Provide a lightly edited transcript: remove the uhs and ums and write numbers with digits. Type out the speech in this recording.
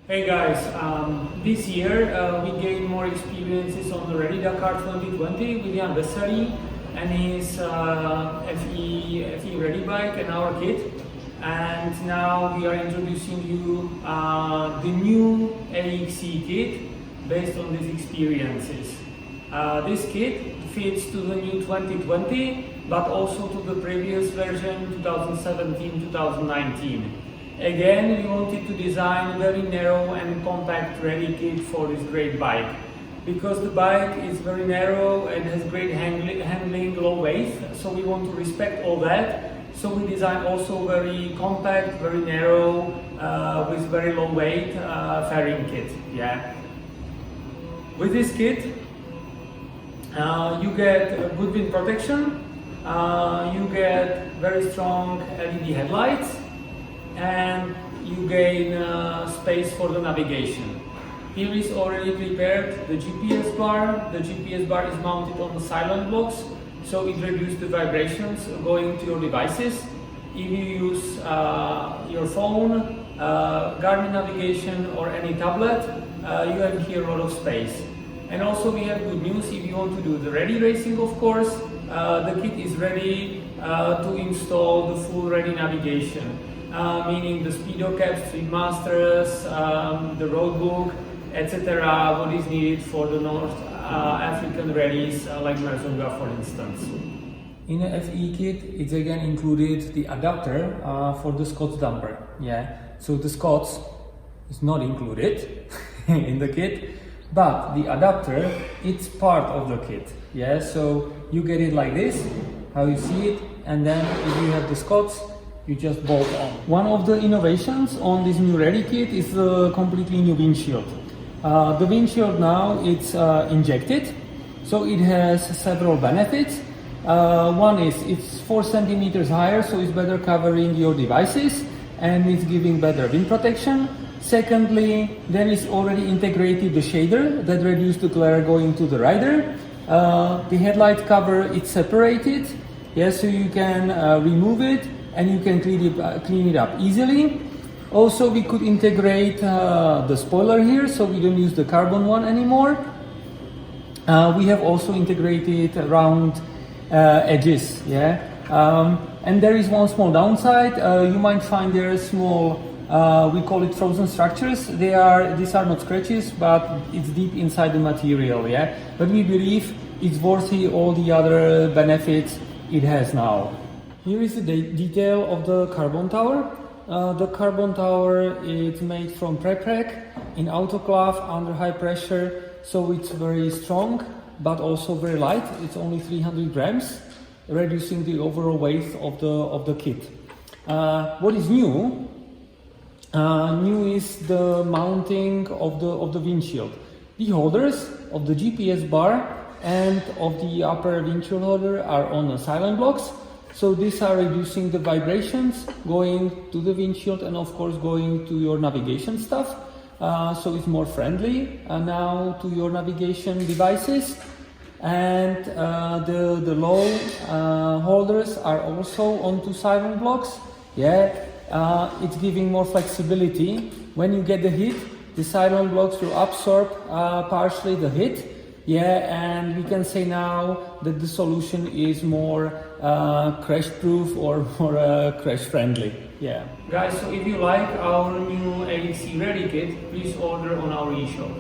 Hey guys, this year we gained more experiences on the RADE Dakar 2020 with Jan Vesely and his FE RADE bike and our kit. And now we are introducing you the new EXC kit based on these experiences. This kit fits to the new 2020 but also to the previous version 2017-2019. Again, we wanted to design a very narrow and compact RADE kit for this great bike. Because the bike is very narrow and has great handling, low weight, so we want to respect all that. So we designed also very compact, very narrow, with very low weight fairing kit. Yeah. With this kit, you get good wind protection, you get very strong LED headlights, and you gain space for the navigation. Here is already prepared the GPS bar. The GPS bar is mounted on the silent blocks, so it reduces the vibrations going to your devices. If you use your phone, Garmin navigation or any tablet, you have here a lot of space. And also we have good news if you want to do the RADE racing, of course. The kit is ready to install the full RADE navigation. Meaning the speedo caps, Speedmasters, the road book, etc. What is needed for the North African rallies like Merzunga, for instance. In the FE kit, it's again included the adapter for the Scots damper. Yeah, so the Scots is not included in the kit, but the adapter, it's part of the kit. Yeah, so you get it like this, how you see it, and then if you have the Scots, you just bolt on. One of the innovations on this new RADE kit is the completely new windshield. The windshield now it's injected, so it has several benefits. One is it's 4 centimeters higher, so it's better covering your devices and it's giving better wind protection. Secondly, there is already integrated the shader that reduces the glare going to the rider. The headlight cover it's separated, so you can remove it and you can clean it up easily. Also, we could integrate the spoiler here, so we don't use the carbon one anymore. We have also integrated round edges, and there is one small downside. You might find there are small, we call it frozen structures. These are not scratches, but it's deep inside the material, But we believe it's worthy all the other benefits it has now. Here is the detail of the carbon tower. The carbon tower is made from prep-rack in autoclave under high pressure, so it's very strong but also very light. It's only 300 grams, reducing the overall weight of the kit. What is new? New is the mounting of the windshield. The holders of the GPS bar and of the upper windshield holder are on the silent blocks. So these are reducing the vibrations going to the windshield and of course going to your navigation stuff. So it's more friendly now to your navigation devices. And the low holders are also onto silent blocks. It's giving more flexibility. When you get the hit, the silent blocks will absorb partially the hit. And we can say now that the solution is more crash-proof or more crash-friendly. Guys, so if you like our new EXC RADE kit, please order on our e-shop.